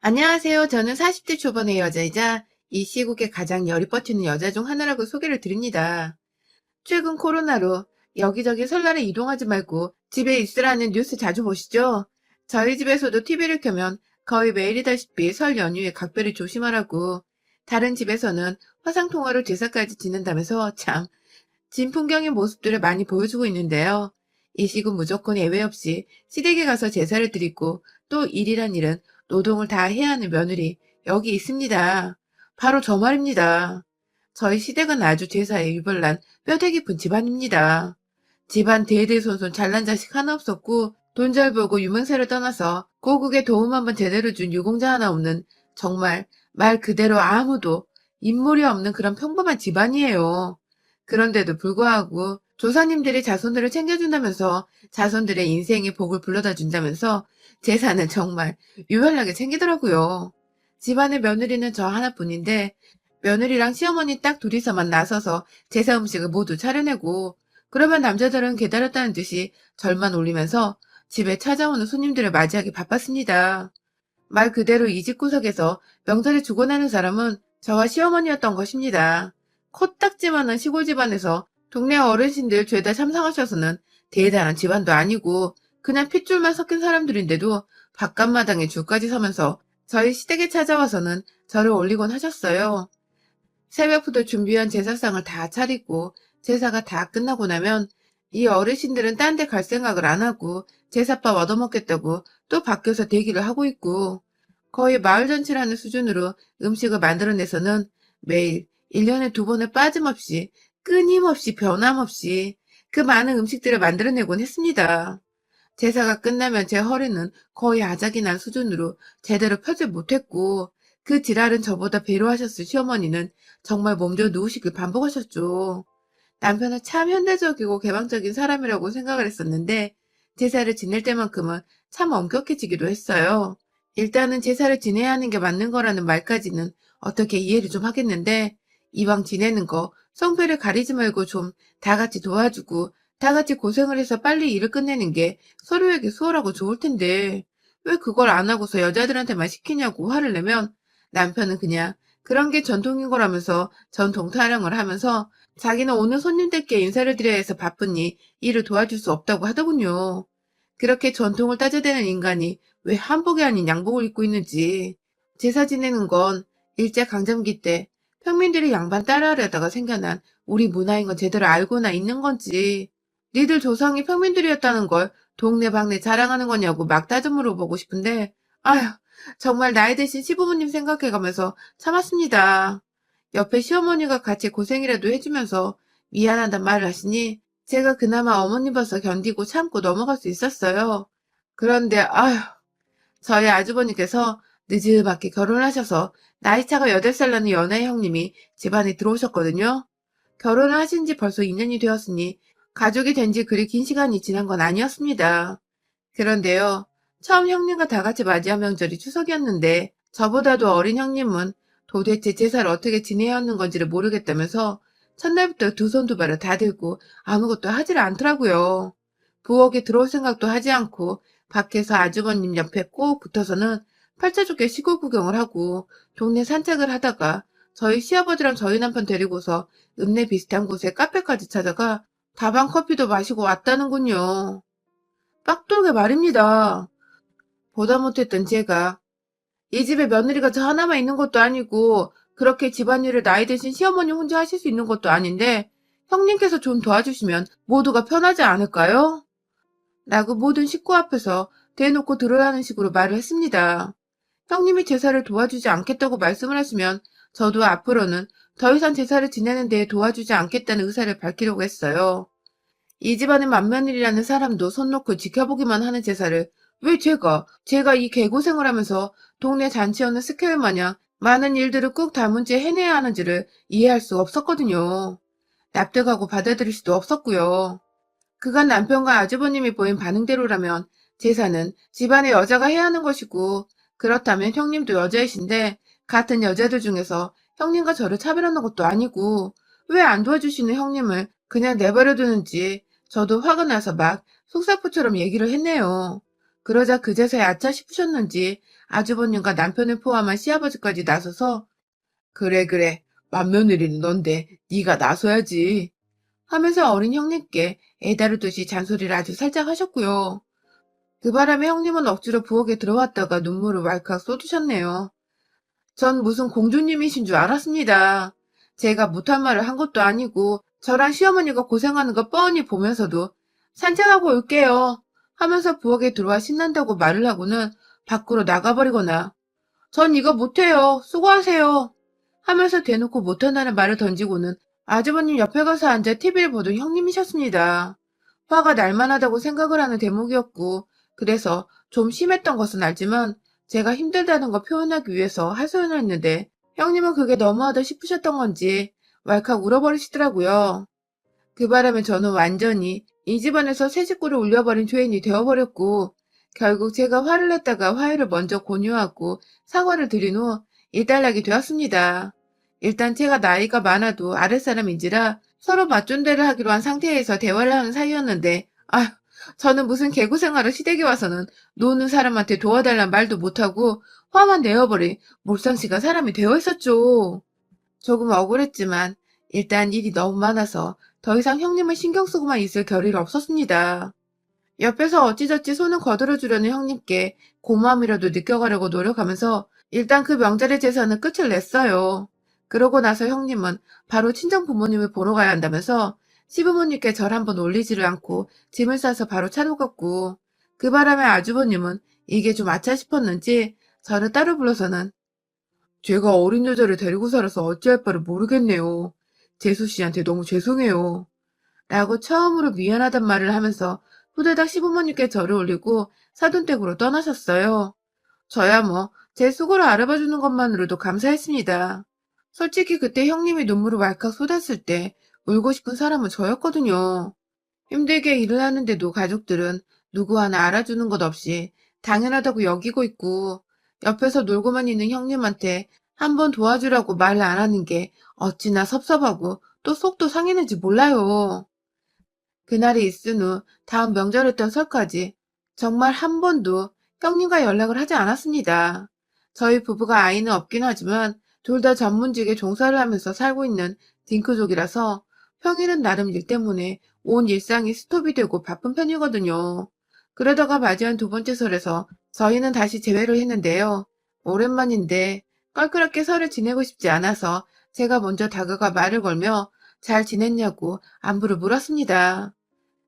안녕하세요. 저는 40대 초반의 여자이자 이 시국에 가장 열이 뻗치는 여자 중 하나라고 소개를 드립니다. 최근 코로나로 여기저기 설날에 이동하지 말고 집에 있으라는 뉴스 자주 보시죠? 저희 집에서도 TV를 켜면 거의 매일이다시피 설 연휴에 각별히 조심하라고, 다른 집에서는 화상통화로 제사까지 지낸다면서 참 진풍경의 모습들을 많이 보여주고 있는데요. 이 시국 무조건 예외 없이 시댁에 가서 제사를 드리고 또 일이란 일은 노동을 다 해야 하는 며느리 여기 있습니다. 바로 저 말입니다. 저희 시댁은 아주 제사에 유별난 뼈대 깊은 집안입니다. 집안 대대손손 잘난 자식 하나 없었고 돈 잘 벌고 유명세를 떠나서 고국에 도움 한번 제대로 준 유공자 하나 없는, 정말 말 그대로 아무도 인물이 없는 그런 평범한 집안이에요. 그런데도 불구하고 조상님들이 자손들을 챙겨준다면서 자손들의 인생의 복을 불러다 준다면서 제사는 정말 유별나게 챙기더라고요. 집안의 며느리는 저 하나뿐인데 며느리랑 시어머니 딱 둘이서만 나서서 제사 음식을 모두 차려내고, 그러면 남자들은 기다렸다는 듯이 절만 올리면서 집에 찾아오는 손님들을 맞이하기 바빴습니다. 말 그대로 이 집구석에서 명절에 죽어나는 사람은 저와 시어머니였던 것입니다. 코딱지만한 시골 집안에서 동네 어르신들 죄다 참상하셔서는 대단한 집안도 아니고 그냥 핏줄만 섞인 사람들인데도 바깥마당에 줄까지 서면서 저희 시댁에 찾아와서는 저를 올리곤 하셨어요. 새벽부터 준비한 제사상을 다 차리고 제사가 다 끝나고 나면 이 어르신들은 딴 데 갈 생각을 안 하고 제사밥 얻어먹겠다고 또 밖에서 대기를 하고 있고, 거의 마을 잔치라는 수준으로 음식을 만들어내서는 매일 1년에 2번을 빠짐없이 끊임없이 변함없이 그 많은 음식들을 만들어내곤 했습니다. 제사가 끝나면 제 허리는 거의 아작이 난 수준으로 제대로 펴질 못했고, 그 지랄은 저보다 배로 하셨을 시어머니는 정말 몸져 누우시길 반복하셨죠. 남편은 참 현대적이고 개방적인 사람이라고 생각을 했었는데 제사를 지낼 때만큼은 참 엄격해지기도 했어요. 일단은 제사를 지내야 하는 게 맞는 거라는 말까지는 어떻게 이해를 좀 하겠는데, 이왕 지내는 거 성별을 가리지 말고 좀 다 같이 도와주고 다 같이 고생을 해서 빨리 일을 끝내는 게 서로에게 수월하고 좋을 텐데 왜 그걸 안 하고서 여자들한테만 시키냐고 화를 내면, 남편은 그냥 그런 게 전통인 거라면서 전통 타령을 하면서 자기는 오는 손님들께 인사를 드려야 해서 바쁘니 일을 도와줄 수 없다고 하더군요. 그렇게 전통을 따져대는 인간이 왜 한복이 아닌 양복을 입고 있는지. 제사 지내는 건 일제강점기 때 평민들이 양반 따라하려다가 생겨난 우리 문화인 건 제대로 알고나 있는 건지, 니들 조상이 평민들이었다는 걸 동네방네 자랑하는 거냐고 막 따져 물어보고 싶은데, 아휴, 정말 나이 드신 시부모님 생각해가면서 참았습니다. 옆에 시어머니가 같이 고생이라도 해주면서 미안하단 말을 하시니 제가 그나마 어머니 봐서 견디고 참고 넘어갈 수 있었어요. 그런데 아휴, 저희 아주버님께서 늦지막히 결혼하셔서 나이차가 8살 나는 연하 형님이 집안에 들어오셨거든요. 결혼을 하신 지 벌써 2년이 되었으니 가족이 된 지 그리 긴 시간이 지난 건 아니었습니다. 그런데요, 처음 형님과 다 같이 맞이한 명절이 추석이었는데 저보다도 어린 형님은 도대체 제사를 어떻게 지내야 하는 건지를 모르겠다면서 첫날부터 두 손 두 발을 다 들고 아무것도 하질 않더라고요. 부엌에 들어올 생각도 하지 않고 밖에서 아주버님 옆에 꼭 붙어서는 팔자좋게 시골 구경을 하고 동네 산책을 하다가 저희 시아버지랑 저희 남편 데리고서 읍내 비슷한 곳에 카페까지 찾아가 다방 커피도 마시고 왔다는군요. 빡돌게 말입니다. 보다 못했던 제가 이 집에 며느리가 저 하나만 있는 것도 아니고 그렇게 집안일을 나이 드신 시어머니 혼자 하실 수 있는 것도 아닌데 형님께서 좀 도와주시면 모두가 편하지 않을까요? 라고 모든 식구 앞에서 대놓고 들으라는 식으로 말을 했습니다. 형님이 제사를 도와주지 않겠다고 말씀을 하시면 저도 앞으로는 더 이상 제사를 지내는 데에 도와주지 않겠다는 의사를 밝히려고 했어요. 이 집안의 맏며느리라는 사람도 손 놓고 지켜보기만 하는 제사를 왜 제가 이 개고생을 하면서 동네 잔치하는 스케일 마냥 많은 일들을 꾹 담은 채 해내야 하는지를 이해할 수 없었거든요. 납득하고 받아들일 수도 없었고요. 그간 남편과 아주버님이 보인 반응대로라면 제사는 집안의 여자가 해야 하는 것이고, 그렇다면 형님도 여자이신데 같은 여자들 중에서 형님과 저를 차별하는 것도 아니고 왜 안 도와주시는 형님을 그냥 내버려 두는지 저도 화가 나서 막 속사포처럼 얘기를 했네요. 그러자 그제서야 아차 싶으셨는지 아주버님과 남편을 포함한 시아버지까지 나서서 그래 그래 맏며느리는 넌데 네가 나서야지 하면서 어린 형님께 애다루듯이 잔소리를 아주 살짝 하셨고요. 그 바람에 형님은 억지로 부엌에 들어왔다가 눈물을 왈칵 쏟으셨네요. 전 무슨 공주님이신 줄 알았습니다. 제가 못한 말을 한 것도 아니고 저랑 시어머니가 고생하는 거 뻔히 보면서도 산책하고 올게요 하면서 부엌에 들어와 신난다고 말을 하고는 밖으로 나가버리거나 전 이거 못해요. 수고하세요. 하면서 대놓고 못한다는 말을 던지고는 아주버님 옆에 가서 앉아 TV를 보던 형님이셨습니다. 화가 날만하다고 생각을 하는 대목이었고 그래서 좀 심했던 것은 알지만 제가 힘들다는 거 표현하기 위해서 하소연을 했는데 형님은 그게 너무하다 싶으셨던 건지 왈칵 울어버리시더라고요. 그 바람에 저는 완전히 이 집안에서 새 식구를 울려버린 죄인이 되어버렸고 결국 제가 화를 냈다가 화해를 먼저 권유하고 사과를 드린 후 일단락이 되었습니다. 일단 제가 나이가 많아도 아랫사람인지라 서로 맞존대를 하기로 한 상태에서 대화를 하는 사이였는데 아휴 저는 무슨 개구생활을 시댁에 와서는 노는 사람한테 도와달란 말도 못하고 화만 내어버린 몰상씨가 사람이 되어 있었죠. 조금 억울했지만 일단 일이 너무 많아서 더 이상 형님을 신경 쓰고만 있을 겨를이 없었습니다. 옆에서 어찌저찌 손을 거들어주려는 형님께 고마움이라도 느껴가려고 노력하면서 일단 그 명절의 제사는 끝을 냈어요. 그러고 나서 형님은 바로 친정 부모님을 보러 가야 한다면서 시부모님께 절 한번 올리지를 않고 짐을 싸서 바로 차로 갔고 그 바람에 아주버님은 이게 좀 아차 싶었는지 저를 따로 불러서는 제가 어린 여자를 데리고 살아서 어찌할 바를 모르겠네요. 재수 씨한테 너무 죄송해요. 라고 처음으로 미안하단 말을 하면서 후다닥 시부모님께 절을 올리고 사돈댁으로 떠나셨어요. 저야 뭐 제 수고를 알아봐주는 것만으로도 감사했습니다. 솔직히 그때 형님이 눈물을 왈칵 쏟았을 때 울고 싶은 사람은 저였거든요. 힘들게 일을 하는데도 가족들은 누구 하나 알아주는 것 없이 당연하다고 여기고 있고 옆에서 놀고만 있는 형님한테 한번 도와주라고 말을 안 하는 게 어찌나 섭섭하고 또 속도 상했는지 몰라요. 그날이 있은 후 다음 명절했던 설까지 정말 한 번도 형님과 연락을 하지 않았습니다. 저희 부부가 아이는 없긴 하지만 둘 다 전문직에 종사를 하면서 살고 있는 딩크족이라서 평일은 나름 일 때문에 온 일상이 스톱이 되고 바쁜 편이거든요. 그러다가 맞이한 두 번째 설에서 저희는 다시 재회를 했는데요. 오랜만인데 껄끄럽게 설을 지내고 싶지 않아서 제가 먼저 다가가 말을 걸며 잘 지냈냐고 안부를 물었습니다.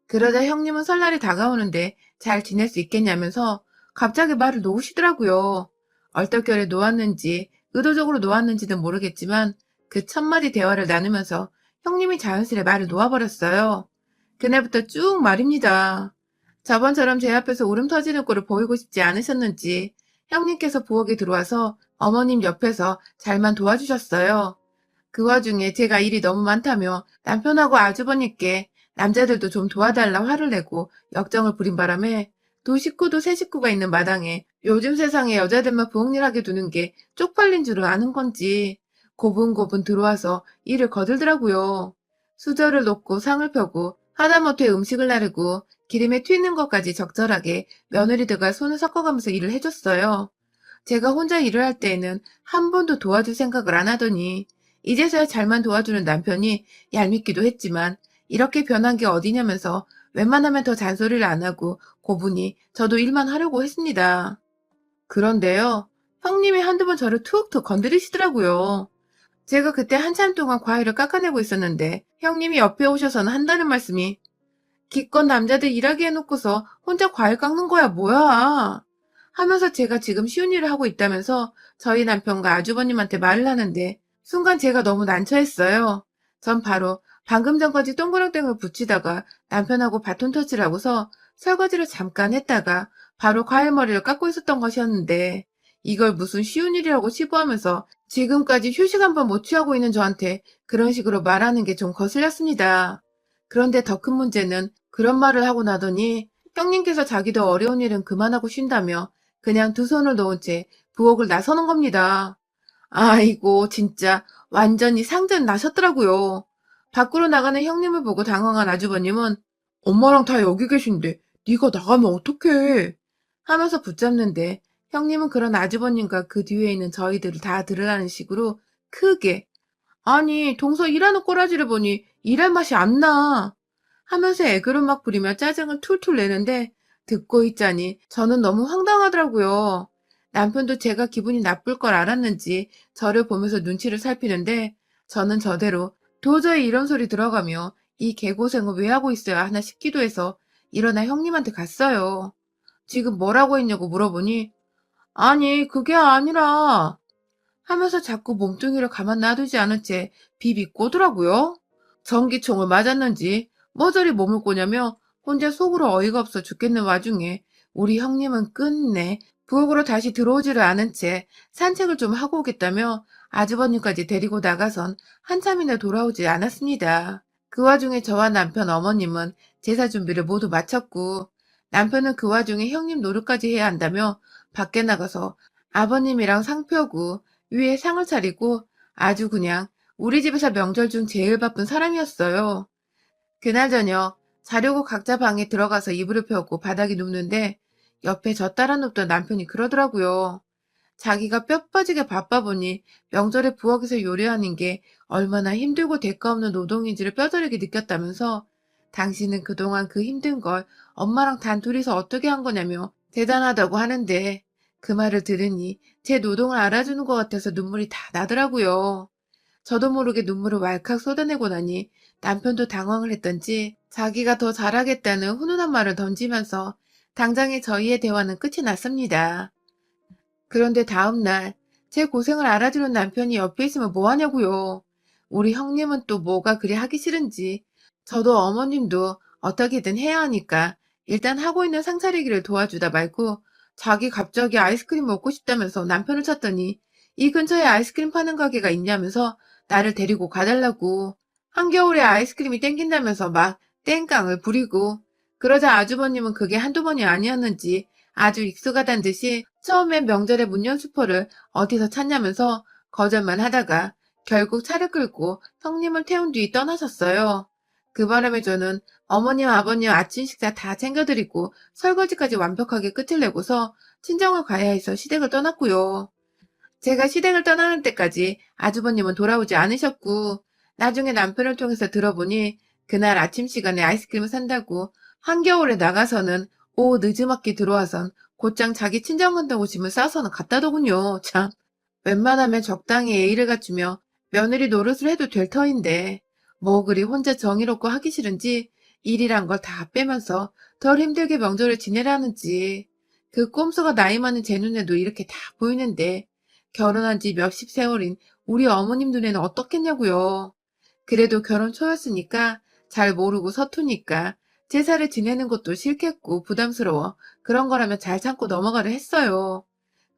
그러자 형님은 설날이 다가오는데 잘 지낼 수 있겠냐면서 갑자기 말을 놓으시더라고요. 얼떨결에 놓았는지 의도적으로 놓았는지는 모르겠지만 그 첫마디 대화를 나누면서 형님이 자연스레 말을 놓아버렸어요. 그날부터 쭉 말입니다. 저번처럼 제 앞에서 울음 터지는 꼴을 보이고 싶지 않으셨는지 형님께서 부엌에 들어와서 어머님 옆에서 잘만 도와주셨어요. 그 와중에 제가 일이 너무 많다며 남편하고 아주버님께 남자들도 좀 도와달라 화를 내고 역정을 부린 바람에 두 식구도 세 식구가 있는 마당에 요즘 세상에 여자들만 부엌일 하게 두는 게 쪽팔린 줄을 아는 건지 고분고분 들어와서 일을 거들더라고요. 수저를 놓고 상을 펴고 하다못해 음식을 나르고 기름에 튀는 것까지 적절하게 며느리들과 손을 섞어가면서 일을 해줬어요. 제가 혼자 일을 할 때에는 한 번도 도와줄 생각을 안 하더니 이제서야 잘만 도와주는 남편이 얄밉기도 했지만 이렇게 변한 게 어디냐면서 웬만하면 더 잔소리를 안 하고 고분이 저도 일만 하려고 했습니다. 그런데요, 형님이 한두 번 저를 툭툭 건드리시더라고요. 제가 그때 한참 동안 과일을 깎아내고 있었는데 형님이 옆에 오셔서는 한다는 말씀이 기껏 남자들 일하게 해놓고서 혼자 과일 깎는 거야 뭐야 하면서 제가 지금 쉬운 일을 하고 있다면서 저희 남편과 아주버님한테 말을 하는데 순간 제가 너무 난처했어요. 전 바로 방금 전까지 동그랑땡을 붙이다가 남편하고 바톤 터치를 하고서 설거지를 잠깐 했다가 바로 과일머리를 깎고 있었던 것이었는데 이걸 무슨 쉬운 일이라고 치부하면서 지금까지 휴식 한 번 못 취하고 있는 저한테 그런 식으로 말하는 게 좀 거슬렸습니다. 그런데 더 큰 문제는 그런 말을 하고 나더니 형님께서 자기도 어려운 일은 그만하고 쉰다며 그냥 두 손을 놓은 채 부엌을 나서는 겁니다. 아이고 진짜 완전히 상전 나셨더라고요. 밖으로 나가는 형님을 보고 당황한 아주버님은 엄마랑 다 여기 계신데 네가 나가면 어떡해 하면서 붙잡는데 형님은 그런 아주버님과 그 뒤에 있는 저희들을 다 들으라는 식으로 크게 아니 동서 일하는 꼬라지를 보니 일할 맛이 안 나. 하면서 애교를 막 부리며 짜증을 툴툴 내는데 듣고 있자니 저는 너무 황당하더라고요. 남편도 제가 기분이 나쁠 걸 알았는지 저를 보면서 눈치를 살피는데 저는 저대로 도저히 이런 소리 들어가며 이 개고생을 왜 하고 있어야 하나 싶기도 해서 일어나 형님한테 갔어요. 지금 뭐라고 했냐고 물어보니 아니 그게 아니라 하면서 자꾸 몸뚱이를 가만 놔두지 않은 채 비비 꼬더라고요. 전기총을 맞았는지 머저리 몸을 꼬냐며 혼자 속으로 어이가 없어 죽겠는 와중에 우리 형님은 끝내 부엌으로 다시 들어오지를 않은 채 산책을 좀 하고 오겠다며 아주버님까지 데리고 나가선 한참이나 돌아오지 않았습니다. 그 와중에 저와 남편 어머님은 제사 준비를 모두 마쳤고 남편은 그 와중에 형님 노릇까지 해야 한다며 밖에 나가서 아버님이랑 상 펴고 위에 상을 차리고 아주 그냥 우리 집에서 명절 중 제일 바쁜 사람이었어요. 그날 저녁 자려고 각자 방에 들어가서 이불을 펴고 바닥에 눕는데 옆에 저 따라 눕던 남편이 그러더라고요. 자기가 뼈 빠지게 바빠 보니 명절에 부엌에서 요리하는 게 얼마나 힘들고 대가 없는 노동인지를 뼈저리게 느꼈다면서 당신은 그동안 그 힘든 걸 엄마랑 단둘이서 어떻게 한 거냐며 대단하다고 하는데 그 말을 들으니 제 노동을 알아주는 것 같아서 눈물이 다 나더라고요. 저도 모르게 눈물을 왈칵 쏟아내고 나니 남편도 당황을 했던지 자기가 더 잘하겠다는 훈훈한 말을 던지면서 당장에 저희의 대화는 끝이 났습니다. 그런데 다음날 제 고생을 알아주는 남편이 옆에 있으면 뭐하냐고요. 우리 형님은 또 뭐가 그리 하기 싫은지 저도 어머님도 어떻게든 해야 하니까 일단 하고 있는 상차리기를 도와주다 말고 자기 갑자기 아이스크림 먹고 싶다면서 남편을 찾더니 이 근처에 아이스크림 파는 가게가 있냐면서 나를 데리고 가달라고 한겨울에 아이스크림이 땡긴다면서 막 땡깡을 부리고 그러자 아주버님은 그게 한두 번이 아니었는지 아주 익숙하단 듯이 처음엔 명절에 문연수포를 어디서 찾냐면서 거절만 하다가 결국 차를 끌고 형님을 태운 뒤 떠나셨어요. 그 바람에 저는 어머님, 아버님 아침 식사 다 챙겨드리고 설거지까지 완벽하게 끝을 내고서 친정을 가야 해서 시댁을 떠났고요. 제가 시댁을 떠나는 때까지 아주버님은 돌아오지 않으셨고 나중에 남편을 통해서 들어보니 그날 아침 시간에 아이스크림을 산다고 한겨울에 나가서는 오후 늦지막히 들어와선 곧장 자기 친정 간다고 짐을 싸서는 갔다더군요. 참 웬만하면 적당히 예의를 갖추며 며느리 노릇을 해도 될 터인데 뭐 그리 혼자 정의롭고 하기 싫은지 일이란 걸 다 빼면서 덜 힘들게 명절을 지내라는지 그 꼼수가 나이 많은 제 눈에도 이렇게 다 보이는데 결혼한 지 몇십 세월인 우리 어머님 눈에는 어떻겠냐고요. 그래도 결혼 초였으니까 잘 모르고 서투니까 제사를 지내는 것도 싫겠고 부담스러워 그런 거라면 잘 참고 넘어가려 했어요.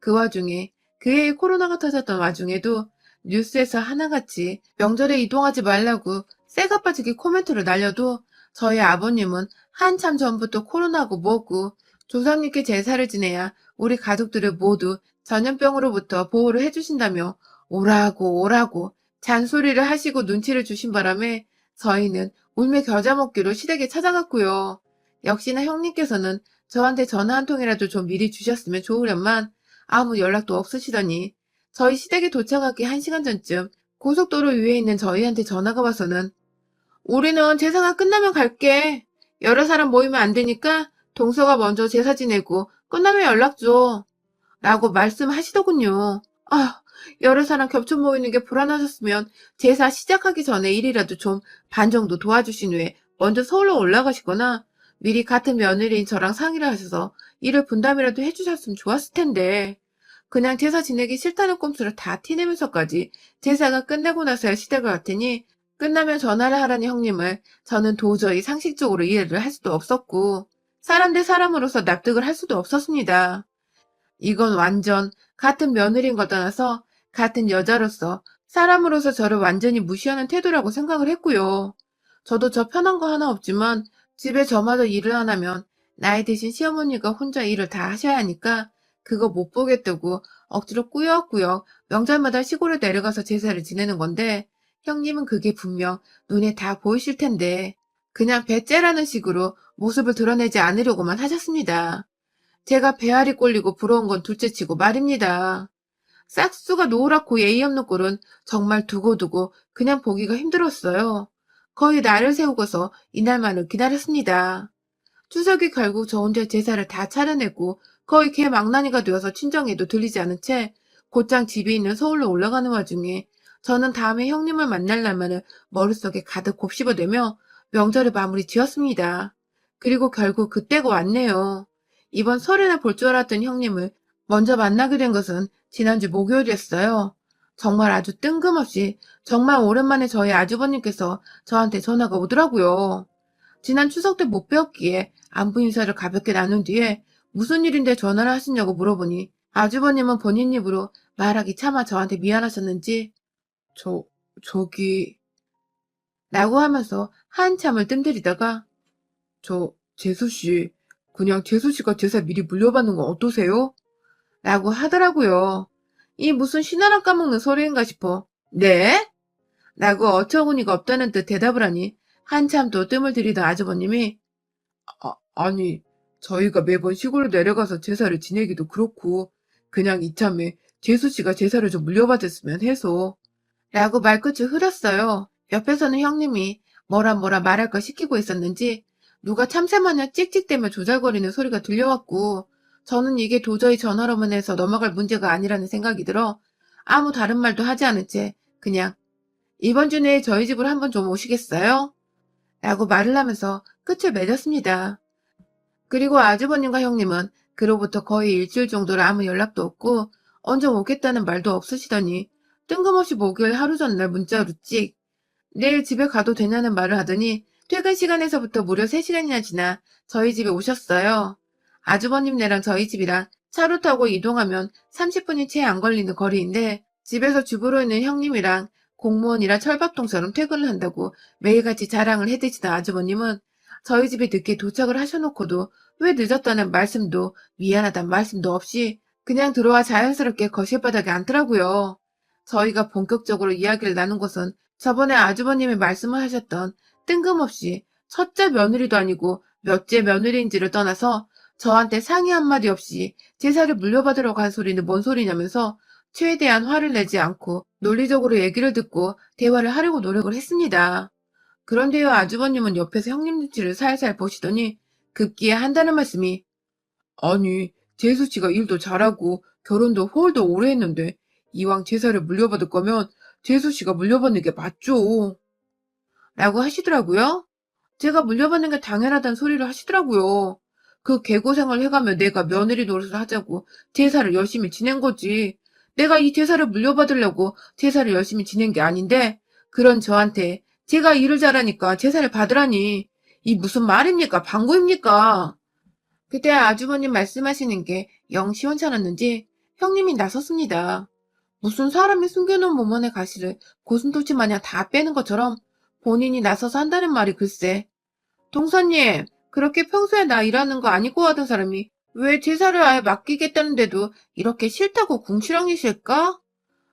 그 와중에 그 해에 코로나가 터졌던 와중에도 뉴스에서 하나같이 명절에 이동하지 말라고 쇠가 빠지게 코멘트를 날려도 저희 아버님은 한참 전부터 코로나고 뭐고 조상님께 제사를 지내야 우리 가족들을 모두 전염병으로부터 보호를 해주신다며 오라고 오라고 잔소리를 하시고 눈치를 주신 바람에 저희는 울며 겨자 먹기로 시댁에 찾아갔고요. 역시나 형님께서는 저한테 전화 한 통이라도 좀 미리 주셨으면 좋으련만 아무 연락도 없으시더니 저희 시댁에 도착하기 1시간 전쯤 고속도로 위에 있는 저희한테 전화가 와서는 우리는 제사가 끝나면 갈게. 여러 사람 모이면 안 되니까 동서가 먼저 제사 지내고 끝나면 연락 줘. 라고 말씀하시더군요. 아, 여러 사람 겹쳐 모이는 게 불안하셨으면 제사 시작하기 전에 일이라도 좀 반 정도 도와주신 후에 먼저 서울로 올라가시거나 미리 같은 며느리인 저랑 상의를 하셔서 일을 분담이라도 해주셨으면 좋았을 텐데 그냥 제사 지내기 싫다는 꼼수를 다 티내면서까지 제사가 끝나고 나서야 시댁을 갔더니 끝나면 전화를 하라는 형님을 저는 도저히 상식적으로 이해를 할 수도 없었고 사람 대 사람으로서 납득을 할 수도 없었습니다. 이건 완전 같은 며느리인 걸 떠나서 같은 여자로서 사람으로서 저를 완전히 무시하는 태도라고 생각을 했고요. 저도 저 편한 거 하나 없지만 집에 저마저 일을 안 하면 나이 드신 시어머니가 혼자 일을 다 하셔야 하니까 그거 못 보겠다고 억지로 꾸역꾸역 명절마다 시골에 내려가서 제사를 지내는 건데 형님은 그게 분명 눈에 다 보이실 텐데 그냥 배째라는 식으로 모습을 드러내지 않으려고만 하셨습니다. 제가 배알이 꼴리고 부러운 건 둘째치고 말입니다. 싹수가 노랗고 예의 없는 꼴은 정말 두고두고 그냥 보기가 힘들었어요. 거의 날을 세우고서 이날만을 기다렸습니다. 추석이 결국 저 혼자 제사를 다 차려내고 거의 개망나니가 되어서 친정에도 들리지 않은 채 곧장 집에 있는 서울로 올라가는 와중에 저는 다음에 형님을 만날 날만을 머릿속에 가득 곱씹어대며 명절을 마무리 지었습니다. 그리고 결국 그때가 왔네요. 이번 설에나 볼 줄 알았던 형님을 먼저 만나게 된 것은 지난주 목요일이었어요. 정말 아주 뜬금없이 정말 오랜만에 저희 아주버님께서 저한테 전화가 오더라고요. 지난 추석 때 못 뵈었기에 안부 인사를 가볍게 나눈 뒤에 무슨 일인데 전화를 하시냐고 물어보니 아주버님은 본인 입으로 말하기 차마 저한테 미안하셨는지 저, 저기 라고 하면서 한참을 뜸들이다가 재수씨, 그냥 재수씨가 제사 미리 물려받는 건 어떠세요? 라고 하더라고요. 이 무슨 신하랑 까먹는 소리인가 싶어. 네? 라고 어처구니가 없다는 듯 대답을 하니 한참 또 뜸을 들이던 아주버님이 아니, 저희가 매번 시골로 내려가서 제사를 지내기도 그렇고 그냥 이참에 재수씨가 제사를 좀 물려받았으면 해서 라고 말끝을 흐렸어요. 옆에서는 형님이 뭐라 말할 걸 시키고 있었는지 누가 참새마냥 찍찍대며 조잘거리는 소리가 들려왔고 저는 이게 도저히 전화로만 해서 넘어갈 문제가 아니라는 생각이 들어 아무 다른 말도 하지 않은 채 그냥 이번 주 내에 저희 집으로 한번 좀 오시겠어요? 라고 말을 하면서 끝을 맺었습니다. 그리고 아주버님과 형님은 그로부터 거의 일주일 정도를 아무 연락도 없고 언제 오겠다는 말도 없으시더니 뜬금없이 목요일 하루 전날 문자로 찍 내일 집에 가도 되냐는 말을 하더니 퇴근 시간에서부터 무려 3시간이나 지나 저희 집에 오셨어요. 아주버님네랑 저희 집이랑 차로 타고 이동하면 30분이 채 안 걸리는 거리인데 집에서 주부로 있는 형님이랑 공무원이라 철밥통처럼 퇴근을 한다고 매일같이 자랑을 해대시던 아주버님은 저희 집에 늦게 도착을 하셔놓고도 왜 늦었다는 말씀도 미안하다는 말씀도 없이 그냥 들어와 자연스럽게 거실바닥에 앉더라고요. 저희가 본격적으로 이야기를 나눈 것은 저번에 아주버님이 말씀을 하셨던 뜬금없이 첫째 며느리도 아니고 몇째 며느리인지를 떠나서 저한테 상의 한마디 없이 제사를 물려받으러 간 소리는 뭔 소리냐면서 최대한 화를 내지 않고 논리적으로 얘기를 듣고 대화를 하려고 노력을 했습니다. 그런데요, 아주버님은 옆에서 형님 눈치를 살살 보시더니 급기에 한다는 말씀이 아니, 재수씨가 일도 잘하고 결혼도 훨도 오래 했는데 이왕 제사를 물려받을 거면 재수씨가 물려받는 게 맞죠. 라고 하시더라고요. 제가 물려받는 게 당연하다는 소리를 하시더라고요. 그 개고생을 해가며 내가 며느리 노릇을 하자고 제사를 열심히 지낸 거지. 내가 이 제사를 물려받으려고 제사를 열심히 지낸 게 아닌데 그런 저한테 제가 일을 잘하니까 제사를 받으라니 이 무슨 말입니까? 방구입니까? 그때 아주버님 말씀하시는 게 영 시원찮았는지 형님이 나섰습니다. 무슨 사람이 숨겨놓은 몸 안의 가시를 고슴도치 마냥 다 빼는 것처럼 본인이 나서서 한다는 말이 글쎄. 동사님, 그렇게 평소에 나 일하는 거 아니고 하던 사람이 왜 제사를 아예 맡기겠다는데도 이렇게 싫다고 궁시렁이실까?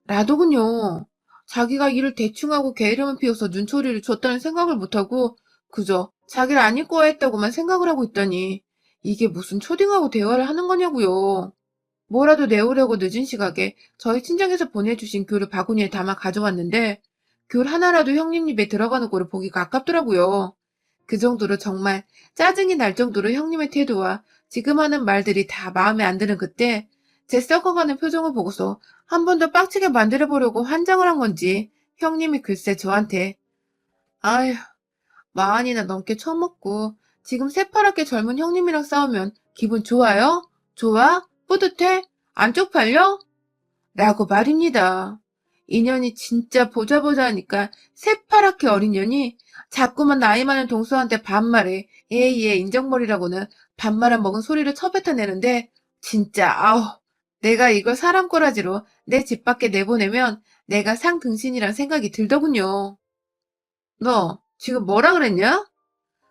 라더군요. 자기가 일을 대충 하고 게으름을 피워서 눈초리를 줬다는 생각을 못하고 그저 자기를 안 잊고 했다고만 생각을 하고 있다니 이게 무슨 초딩하고 대화를 하는 거냐고요. 뭐라도 내오려고 늦은 시각에 저희 친정에서 보내주신 귤을 바구니에 담아 가져왔는데 귤 하나라도 형님 입에 들어가는 꼴을 보기가 아깝더라고요. 그 정도로 정말 짜증이 날 정도로 형님의 태도와 지금 하는 말들이 다 마음에 안 드는 그때 제 썩어가는 표정을 보고서 한 번 더 빡치게 만들어보려고 환장을 한 건지 형님이 글쎄 저한테 아휴 마흔이나 넘게 처먹고 지금 새파랗게 젊은 형님이랑 싸우면 기분 좋아요? 좋아? 뿌듯해? 안 쪽팔려? 라고 말입니다. 인연이 진짜 보자 하니까 새파랗게 어린 년이 자꾸만 나이 많은 동서한테 반말해 예예 인정머리라고는 반말한 먹은 소리를 쳐뱉어내는데 진짜 아우 내가 이걸 사람 꼬라지로 내 집 밖에 내보내면 내가 상등신이란 생각이 들더군요. 너 지금 뭐라 그랬냐?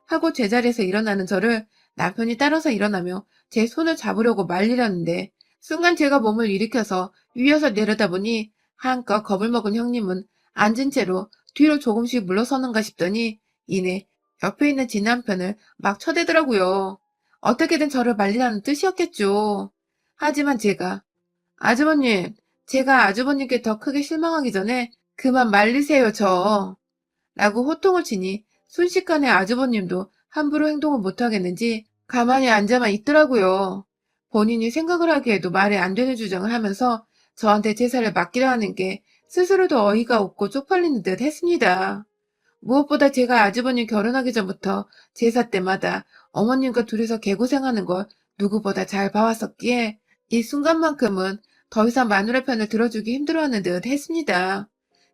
하고 제자리에서 일어나는 저를 남편이 따라서 일어나며 제 손을 잡으려고 말리려는데 순간 제가 몸을 일으켜서 위에서 내려다보니 한껏 겁을 먹은 형님은 앉은 채로 뒤로 조금씩 물러서는가 싶더니 이내 옆에 있는 지 남편을 막 쳐대더라고요. 어떻게든 저를 말리라는 뜻이었겠죠. 하지만 아주버님, 제가 아주버님께 더 크게 실망하기 전에 그만 말리세요, 라고 호통을 치니 순식간에 아주버님도 함부로 행동을 못하겠는지 가만히 앉아만 있더라고요. 본인이 생각을 하기에도 말이 안 되는 주장을 하면서 저한테 제사를 맡기려 하는 게 스스로도 어이가 없고 쪽팔리는 듯 했습니다. 무엇보다 제가 아주버님 결혼하기 전부터 제사 때마다 어머님과 둘이서 개고생하는 걸 누구보다 잘 봐왔었기에 이 순간만큼은 더 이상 마누라 편을 들어주기 힘들어하는 듯 했습니다.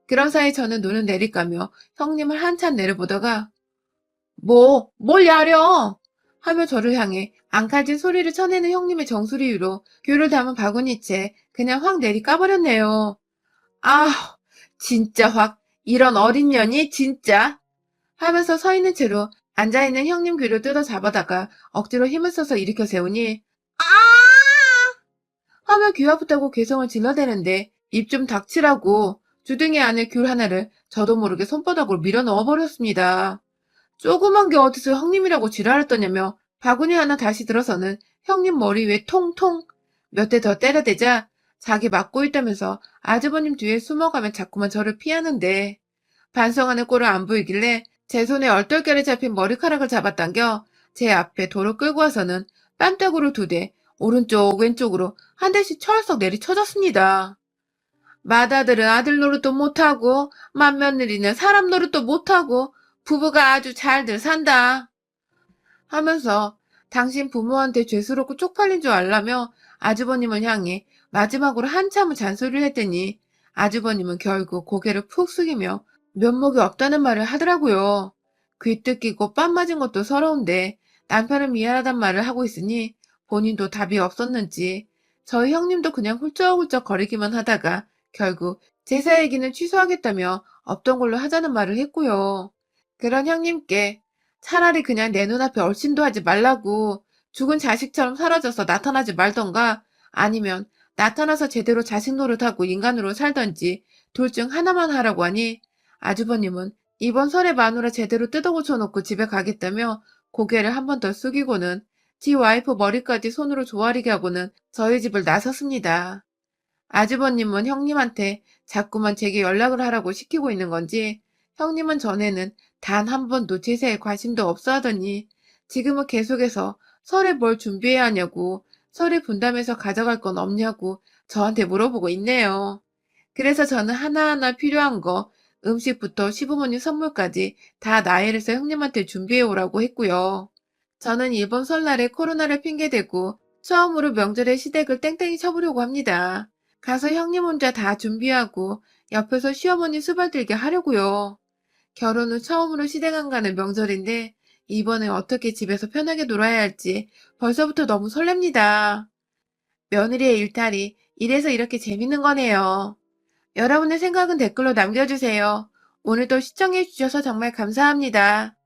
그런 사이 저는 눈을 내리까며 형님을 한참 내려보다가 뭘 야려! 하며 저를 향해 앙칼진 소리를 쳐내는 형님의 정수리 위로 귤을 담은 바구니채 그냥 확 내리 까버렸네요. 아, 진짜 확 이런 어린 년이 진짜 하면서 서 있는 채로 앉아있는 형님 귀를 뜯어 잡아다가 억지로 힘을 써서 일으켜 세우니 아! 하며 귀 아프다고 괴성을 질러대는데 입 좀 닥치라고 주둥이 안에 귤 하나를 저도 모르게 손바닥으로 밀어 넣어버렸습니다. 조그만 게 어디서 형님이라고 지랄을 떠냐며 바구니 하나 다시 들어서는 형님 머리 위에 통통 몇 대 더 때려대자 자기 맞고 있다면서 아주버님 뒤에 숨어가면 자꾸만 저를 피하는데 반성하는 꼴을 안 보이길래 제 손에 얼떨결에 잡힌 머리카락을 잡아당겨 제 앞에 도로 끌고 와서는 뺨따구로 2대, 오른쪽 왼쪽으로 한 대씩 철썩 내리쳐졌습니다. 맏아들은 아들 노릇도 못하고 맏며느리는 사람 노릇도 못하고 부부가 아주 잘들 산다 하면서 당신 부모한테 죄스럽고 쪽팔린 줄 알라며 아주버님을 향해 마지막으로 한참을 잔소리를 했더니 아주버님은 결국 고개를 푹 숙이며 면목이 없다는 말을 하더라고요. 귀 뜯기고 뺨 맞은 것도 서러운데 남편은 미안하단 말을 하고 있으니 본인도 답이 없었는지 저희 형님도 그냥 훌쩍훌쩍 거리기만 하다가 결국 제사 얘기는 취소하겠다며 없던 걸로 하자는 말을 했고요. 그런 형님께 차라리 그냥 내 눈앞에 얼씬도 하지 말라고 죽은 자식처럼 사라져서 나타나지 말던가 아니면 나타나서 제대로 자식 노릇하고 인간으로 살던지 둘 중 하나만 하라고 하니 아주버님은 이번 설에 마누라 제대로 뜯어고쳐놓고 집에 가겠다며 고개를 한 번 더 숙이고는 지 와이프 머리까지 손으로 조아리게 하고는 저희 집을 나섰습니다. 아주버님은 형님한테 자꾸만 제게 연락을 하라고 시키고 있는 건지 형님은 전에는 단 한 번도 제사에 관심도 없어 하더니 지금은 계속해서 설에 뭘 준비해야 하냐고 설에 분담해서 가져갈 건 없냐고 저한테 물어보고 있네요. 그래서 저는 하나하나 필요한 거 음식부터 시부모님 선물까지 다 나열해서 형님한테 준비해 오라고 했고요. 저는 이번 설날에 코로나를 핑계대고 처음으로 명절에 시댁을 땡땡이 쳐보려고 합니다. 가서 형님 혼자 다 준비하고 옆에서 시어머니 수발 들게 하려고요. 결혼 후 처음으로 시댁 안 가는 명절인데 이번에 어떻게 집에서 편하게 놀아야 할지 벌써부터 너무 설렙니다. 며느리의 일탈이 이래서 이렇게 재밌는 거네요. 여러분의 생각은 댓글로 남겨주세요. 오늘도 시청해주셔서 정말 감사합니다.